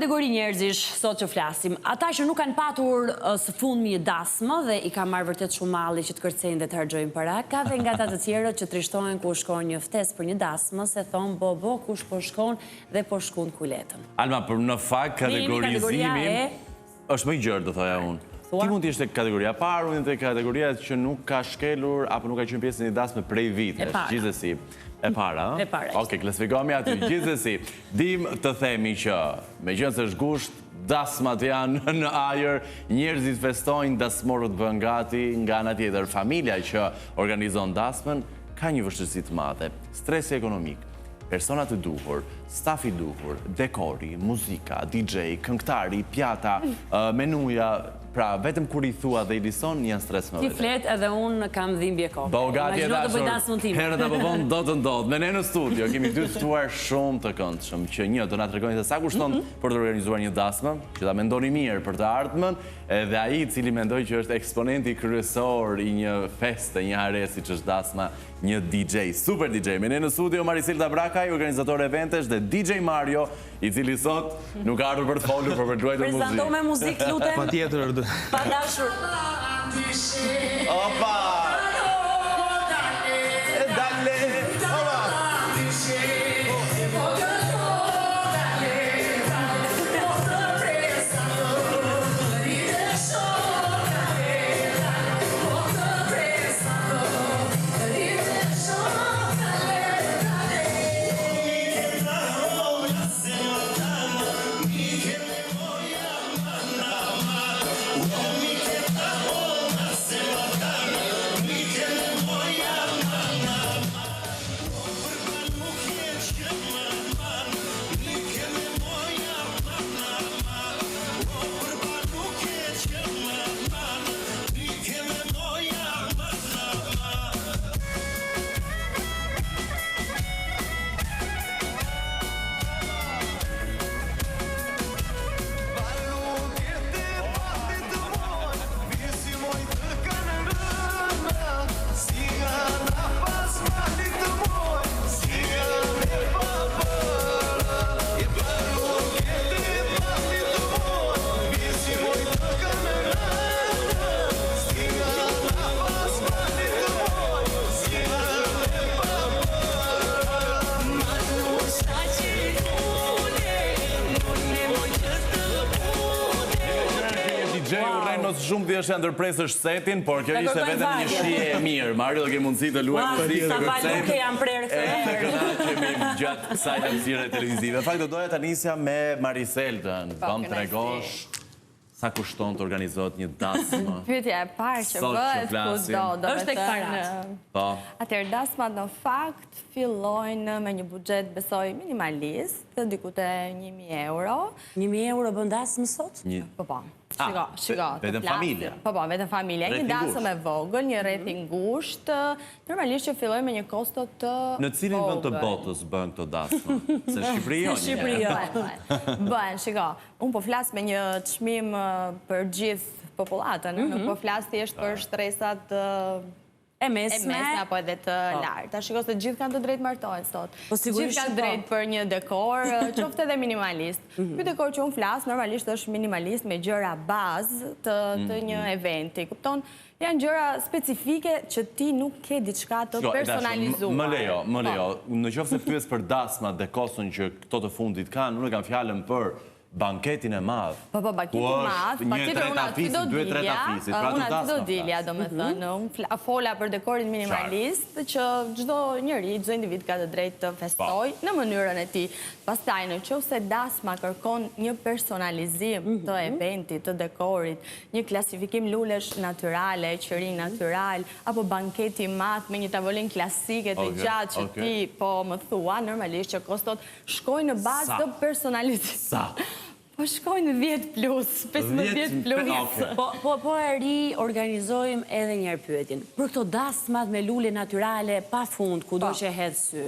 kategori njerëzish sot që flasim. Ata që nuk kanë patur së fundmi një dasmë dhe i ka marrë vërtet shumë malli që të kërcejnë dhe të harxojnë para, ka dhe nga ata të tjerët që trishtohen ku shkon një ftesë për një dasmë, se thonë bo, kush po shkon dhe po shkon kuletën. Alma, për në fakt kategorizimi është më i gjerë, do thoja unë. Ti mund t'ishte kategoria parë, unë të kategoria që nuk ka shkelur apo nuk ka qenë pjesë një dasmë prej vitesh, gjithsesi. E para, e para. Oke, klasifikohemi aty, gjithsesi. Dim të themi që, me qenë se është gusht, dasmat janë në ajër, njerëzit festojnë, dasmorët bën gati, nga ana tjetër, familja që organizon dasmën, ka një vështirësi të madhe, stresi ekonomik, personat të duhur, stafi duhur, dekori, muzika, DJ, këngëtari, pjata, menuja. Pra, vetëm kur i thua dhe i lison, janë stres më vete. Ti flet edhe unë kam dhimbje kokë. Bo, gati e dashur, herët apo vonë do të ndodhë. Me ne në studio, kemi dy të ftuar shumë të këndshëm, që një do na tregojnë se sa kushton për të organizuar një dasmë, që ta mendoni mirë për të ardhmen, edhe ai i cili mendoj që është eksponenti kryesor i një feste, një haresi që është dasma, një DJ, super DJ. Me ne në studio Marisilda Brakaj, organizator eventesh, dhe DJ Mario, i cili sot nuk ka ardhur për të folur, por për të luajtur muzikë. Prezanto me muzikë, lutem. Patjetër. Pa dashur. Opa! Dale! Shumë të është ndërpresësh setin, por kjo ishte vetëm një shije e mirë. Mario do ke mundësi të luaj muzikë të kërcejmë. Sa faluke janë prerë këtë herë. E këta kemi gjatë kësaj hapësire televizive. Fakt, do doja ta nisja me Mariseldën. Bëm tregosh sa kushton të organizohet një dasmë. Pyetja e parë që bëhet kudo, është tek parat. Po. Atëherë dasmat në fakt fillojnë me një buxhet besoj minimalist, diku te 1.000 euro. 1.000 euro bën dasmë sot? Po. Shiko, vetëm familja. Po, vetëm familja. Një dasëm e vogël, një rreth i ngushtë, normalisht që filloj me një kosto të vogël. Në cilin vend të botës bën këto dasmë? Se në Shqipëri jo. Në Shqipëri jo. Bën, shiko, unë po flas me një çmim për gjithë popullatën, nuk po flas thjesht për shtresat e mesme apo edhe të lartë. Ta shiko se gjithë kanë të drejtë martohen sot. Gjithë kanë drejtë për një dekor, qoftë edhe minimalist. Ky dekor që unë flas normalisht është minimalist me gjëra bazë të një eventi. Kupton? Janë gjëra specifike që ti nuk ke diçka të personalizuar. Më lejo. Në qoftë se pyes për dasmat dhe kostën që këto të fundit kanë, unë kam fjalën për banketin e madh. Po, banketin e madh, patjetër unë aty do dilja, do me thënë, unë fola për dekorin minimalist, që çdo njeri, çdo individ ka të drejtë të festoj në mënyrën e tij. Pastaj në qoftë se dasma kërkon një personalizim të eventit, të dekorit, një klasifikim lulesh natyrale, qëri natyral, apo banketi i madh me një tavolinë klasike të gjatë që ti po më thua, normalisht që kostot shkojnë në bazë të personalizimit. Po shkojnë 10 plus, 15 plus. Po e riorganizojmë edhe njerë pyetjen. Për këto dasmat me lule natyrale pa fund, ku do që hedhë sy,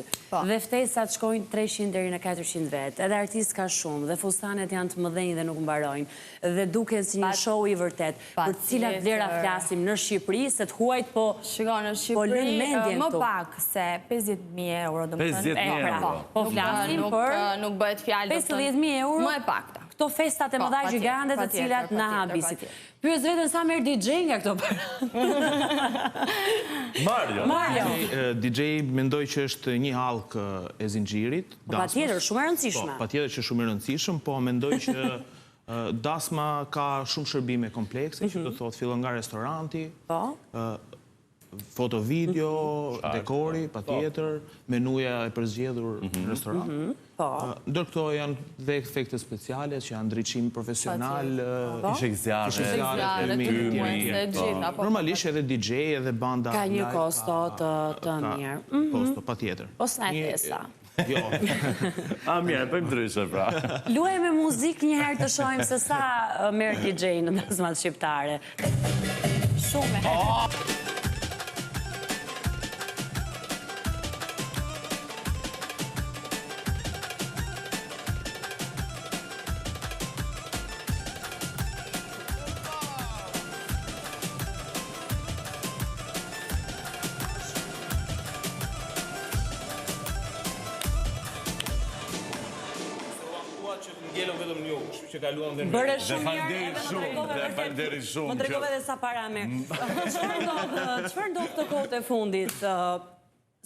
dhe ftesat shkojnë 300 deri në 400 vetë, edhe artist ka shumë, dhe fustanet janë të mëdhenj dhe nuk mbarojnë, dhe duket si një show i vërtet, për cilat vlera flasim në Shqipëri, se të huajt po në Shqipëri më pak se 50.000 euro. 50.000 euro. Po flasim për nuk bëhet fjalë 50.000 euro. Më e pakta. këto festat e mëdha gjigande të cilat na habisin. Pyes vetëm sa merr DJ nga këto para. Mario. DJ mendoj që është një hallkë e zinxhirit. Patjetër, shumë e rëndësishme. Patjetër që shumë e rëndësishëm, po mendoj që dasma ka shumë shërbime komplekse, që do të thotë fillon nga restoranti, foto video, dekori, patjetër, menuja e përzgjedhur në restorant. Ndër këto janë dhe efekte speciale që janë ndriçim profesional, zjarre, normalisht edhe DJ edhe banda ka një kosto të mirë. Kosto, patjetër. Ose na e thesa. Jo. A mirë, bëjmë ndryshe pra. Luaj me muzikë një herë të shohim se sa merr DJ në dasmat shqiptare. Shumë. Bërë shumë Faleminderit shumë. Më tregove edhe sa para merr. Çfarë ndodh të kohët e fundit?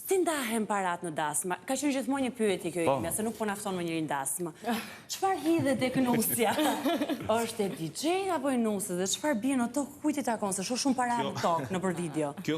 Si ndahen parat në dasmë? Ka qenë gjithmonë një pyetje kjo ime, se nuk po nafton më njëri në dasmë. Çfarë hidhet tek nusja? Është e DJ apo e nusës? Dhe çfarë bie në tokë? Kujt i takon? Se shoh shumë para në tokë nëpër video. Kjo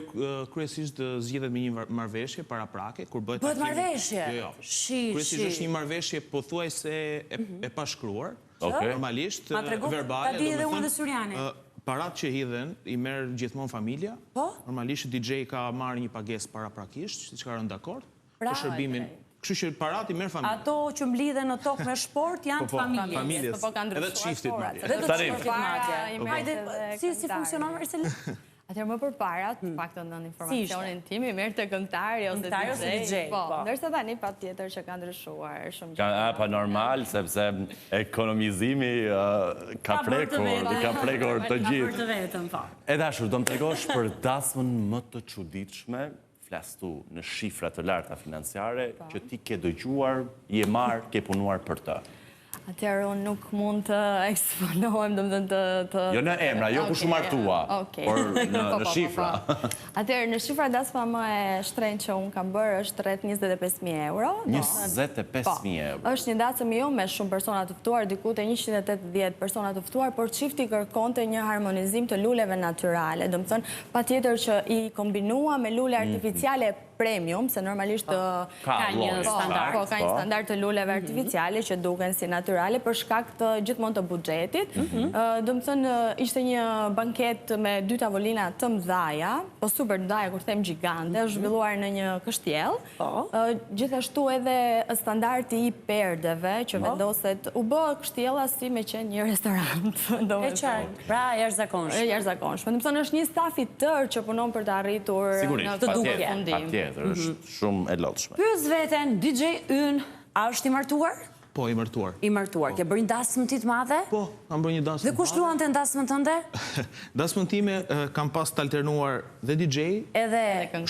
kryesisht zgjidhet me një marrëveshje paraprake kur bëhet marrëveshje. Jo. Kryesisht është një marrëveshje pothuajse e pashkruar. Normalisht verbale. Ta di edhe unë dhe Syriani. Parat që hidhen i merr gjithmonë familja. Normalisht DJ ka marrë një pagesë paraprakisht, siç ka rënë dakord, për shërbimin. Kështu që parat i merr familja. Ato që mblidhen në tokë me sport janë familjes. Familjes. Edhe të çiftit madje. Edhe të çiftit madje. Hajde, si funksionon Marceli? Atëherë më përpara, të paktën në informacionin tim, i merr te këngëtari ose DJ. Po, ndërsa tani patjetër që ka ndryshuar shumë gjë. Pa normal, sepse ekonomizimi ka prekur të gjithë. E dashur, do më tregosh për dasmën më të çuditshme, flas tu në shifra të larta financiare, që ti ke dëgjuar, je marr, ke punuar për të. Atëherë unë nuk mund të eksponohem, domethënë të... Jo në emra, jo ku shumartua, por në shifra. Atëherë, në shifra dasma më e shtrenjtë që unë kam bërë është rreth 25.000 euro. 25.000 euro. Është një dasëm jo me shumë persona të ftuar, diku te 180 persona të ftuar, por çifti kërkonte një harmonizim të luleve natyrale. Domethënë, patjetër që i kombinua me lule artificiale premium, se normalisht ka një standard të luleve artificiale që duken si natyrale për shkak të gjithmonë të buxhetit. Domethënë ishte një banket me 2 tavolina të mëdha, po super të mëdha, kur them gjigante, është zhvilluar në një kështjell. Gjithashtu edhe standardi i perdeve që vendoset u bë kështjella si me qenë një restorant. E qartë, pra jashtëzakonshme. Jashtëzakonshme. Domethënë është një staf i tërë që punon për të arritur në këtë fundim. Është shumë e lodhshme. Pyes veten, DJ Ynë, a është i martuar? Po, i martuar. I martuar. Ke bërë një dasmë ti të madhe? Po, kam bërë një dasmë. Dhe kush luante në dasmën tënde? Dasmën time kam pas të alternuar dhe DJ, edhe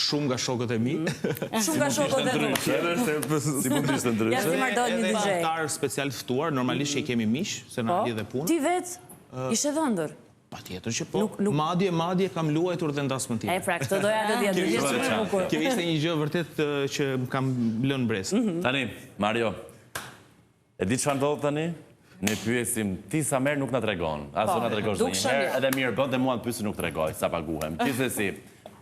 shumë nga shokët e mi. Shumë nga shokët e mi. Si mund të ishte ndryshe? Ja si martohet një DJ. Edhe antar special ftuar, normalisht që i kemi mish, se na lidhe punë. Ti vetë ishe dhëndër? Patjetër që po. Madje kam luajtur dhe në dasmën time. E pra, këtë doja të dhjetë, dhe shumë e bukur. Kjo ishte një gjë vërtet që kam lënë brez. Tani, Mario, e di çfarë ndodh tani? Ne pyesim, ti sa merr nuk na tregon. Aso na tregosh ndonjëherë, edhe mirë bën dhe mua të pyesi nuk tregoj sa paguhem. Gjithsesi,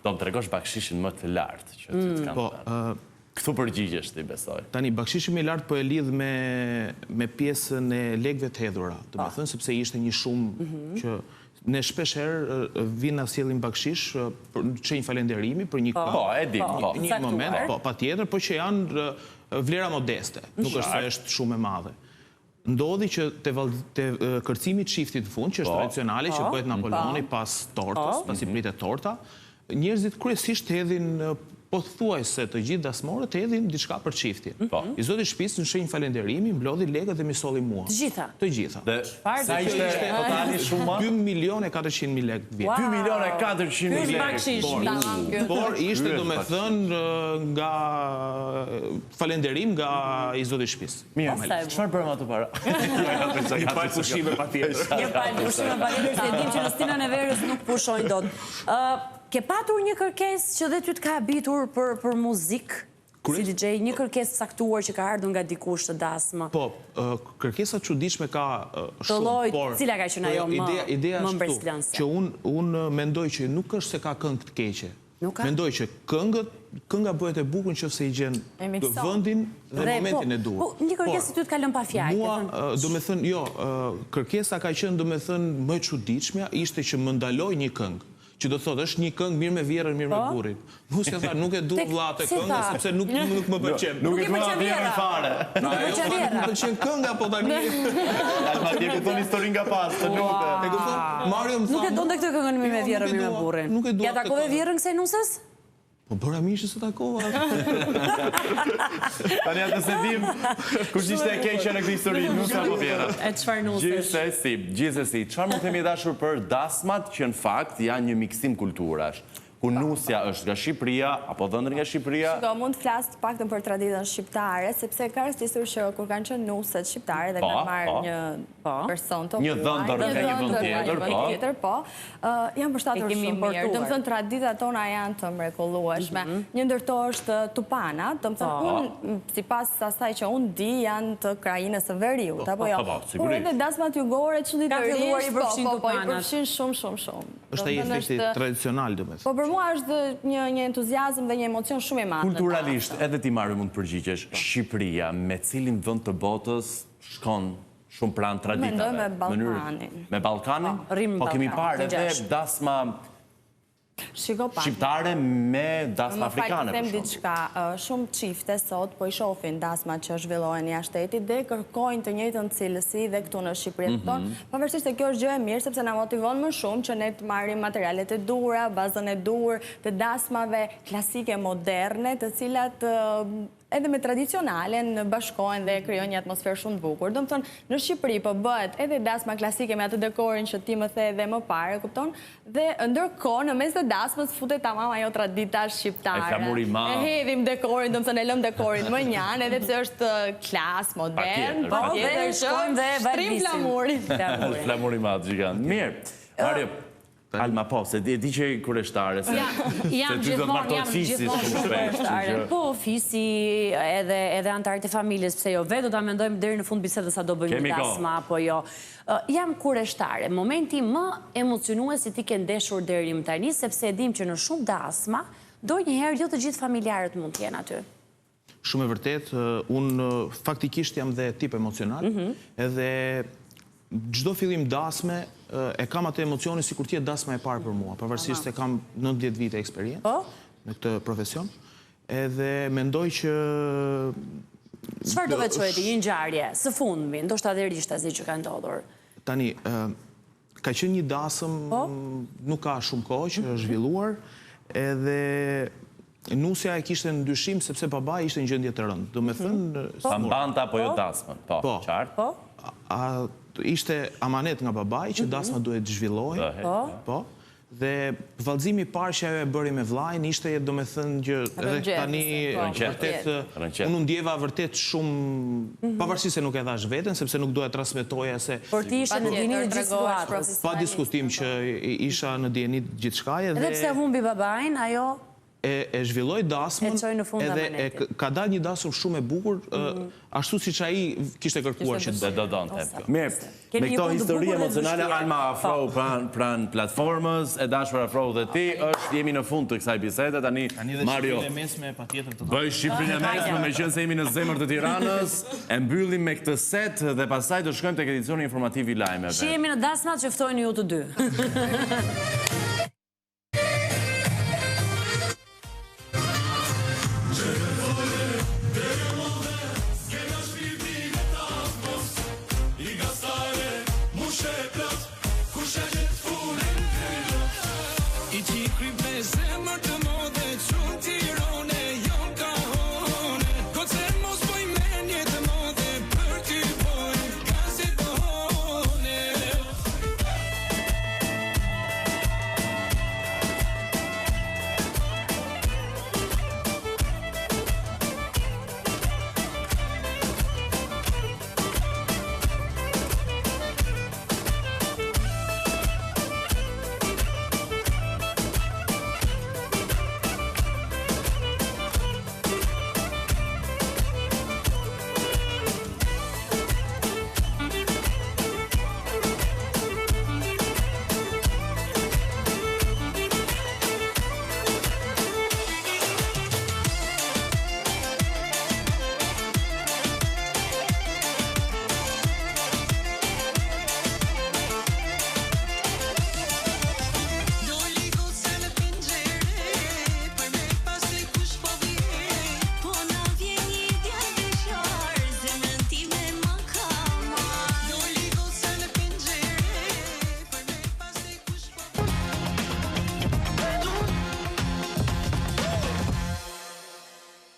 do më tregosh bakshishin më të lartë që ti të kanë. Këtu përgjigjesh ti, besoj. Tani, bakshishi më i lartë po e lidh me pjesën e lekëve të hedhura, domethënë sepse ishte një shumë që ne shpesh herë vinë na sjellim bakshish për çnjë falënderimi për një Po, e di, po. Një moment, po, patjetër, por që janë vlera modeste, nuk është se është shumë e madhe. Ndodhi që te kërcimi i çiftit të fund, që është tradicionale, që bëhet Napoleoni pas tortës, pasi pritet torta, njerëzit kryesisht hedhin po thuaj se të gjithë dasmorët hedhin diçka për çiftin. I zoti shtëpisë në shenjë falënderimi mblodhi lekët dhe më solli mua. Të gjitha. Të gjitha. Dhe sa ishte totali shumë? 2.400.000 lekë vjet. 2.400.000 lekë. Por ishte domethënë nga falënderim nga i zoti shtëpisë. Mirë, çfarë bëram ato para? Një palë pushime patjetër. Një palë pushime patjetër, se dim që në Stinën e Verës nuk pushojnë dot. Ke patur një kërkesë që dhe ty të ka habitur për muzikë? Si DJ, një kërkesë saktuar që ka ardhur nga dikush të dasmë? Po, kërkesa çuditshme ka shumë, por... Cila ka qenë ajo më mbreslënse? Që unë mendoj që nuk është se ka këngë të keqe. Mendoj që kënga bëhet e bukur nëse i gjen vendin dhe momentin e duhur. Një kërkesë ty të ka lënë pa fjalë. Mua, domethënë, jo, kërkesa ka qenë domethënë më e çuditshme ishte që më ndaloj një këngë. Që do thotë, është një këngë mirë me vjerën, mirë me burin. Musja tha, nuk e du vllate këngë, sepse nuk më pëlqen. Nuk e dua vjerën fare. Nuk e pëlqen vjera. Nuk pëlqen kënga, po tani. Ma tje këton historin nga pas, të lutem. Nuk e donte këtë këngën mirë me vjerën, mirë me burin. Nuk e dua. Ja takove vjerën kësaj nusës? Po bëra mishë se takova. Tani atë se dim, kush ishte e keqja në këtë histori, nuk ka po vjera. E çfarë nusësh? Gjithsesi, çfarë mund të themi dashur për dasmat që në fakt janë një miksim kulturash? Ku nusja është nga Shqipëria, apo dhëndër nga Shqipëria? Shko, mund të flasë të paktën për traditën shqiptare, sepse ka rëstisur që kur kanë qenë nuset shqiptare dhe kanë marrë një person të një dhëndër nga një vënd tjetër, po, janë përshtatur shumë mirë. Dëmë thënë, traditat tona janë të mrekullueshme. Një ndërto është Tupana, dëmë thënë, unë, si pas asaj që unë di, janë të krajinës së veriut, apo jo? Por edhe dasmat jugore, çuditërisht, po, i përfshin shumë. Është ai efekti tradicional, domethënë. Mua është një entuziazm dhe një emocion shumë i madh. Kulturalisht, edhe ti Mario mund të përgjigjesh, Shqipëria me cilin vend të botës shkon shumë pranë traditave? Mendoj me Ballkanin. Me Ballkanin? Po kemi parë edhe dasma shqiptare me dasma afrikane. Më falë të them diçka, shumë çifte sot po i shohin dasmat që zhvillohen jashtë shtetit dhe kërkojnë të njëjtën cilësi dhe këtu në Shqipërinë tonë, pavarësisht se kjo është gjë e mirë sepse na motivon më shumë që ne të marrim materialet e duhura, bazën e duhur të dasmave klasike moderne, të cilat edhe me tradicionalen bashkohen dhe kryon një atmosferë shumë të bukur. Do më thonë, në Shqipëri po bëhet edhe dasma klasike me atë dekorin që ti më the dhe më parë, kupton? Dhe ndërkohë në mes të dasmës futet tamam ajo tradita shqiptare. E hedhim dekorin, do më thënë e lëm dekorin më njanë, edhe pse është klas, modern, po dhe shkojmë dhe shtrim flamurin. Flamuri madh gigant. Mirë. Mario, Alma, po, se di që i kureshtare, se ty do të martot fisi shumë shpesh. Po, fisi edhe antarët e familjes, pse jo, vetë do të amendojmë deri në fund bisedës sa do bëjmë një dasma, apo jo. Jam kureshtare, momenti më emocionues si ti ke ndeshur deri më tani, sepse e dim që në shumë dasma, do njëherë jo të gjithë familjarët mund t'jenë aty. Shumë e vërtet, unë faktikisht jam dhe tip emocional, edhe çdo fillim dasme e kam atë emocioni sikur të jetë dasma e parë për mua, pavarësisht se kam 19 vite eksperiencë në këtë profesion. Edhe mendoj që çfarë do të çojë ti një ngjarje së fundmi, ndoshta edhe rishtasi që ka ndodhur. Tani ka qenë një dasëm nuk ka shumë kohë që është zhvilluar, edhe nusja e kishte ndryshim sepse babai ishte në gjendje të rëndë. Do me thënë... Sa mbanta apo jo dasmën? Po, qartë. Ishte amanet nga babai që dasma duhet zhvillohen. Po. Dhe vallëzimi i parë që ajo e bëri me vllajin ishte, do me thënë, që tani vërtet unë ndjeva vërtet shumë, pavarësisht se nuk e thash veten, sepse nuk doja transmetoja se... Por ti ishe në dieni gjithë situatës. Pa diskutim që isha në dieni gjithë shkaje. Edhe pse humbi babain, ajo... E zhvilloj dasmën edhe ka dalë një dasëm shumë e bukur, ashtu si që aji kishte kërkuar që do donte. Mirë, me këto histori emocionale, Alma afro pranë platformës, e dashur afro dhe ti, jemi në fund të kësaj bisede, tani Mario, bëj Shqipërinë e mesme me qenë se jemi në zemër të Tiranës, e mbyllim me këtë set dhe pastaj do shkojmë tek edicioni informativ i lajmeve. Që jemi në dasmat që ftojnë ju të dy. I ti kryp me zemër të mos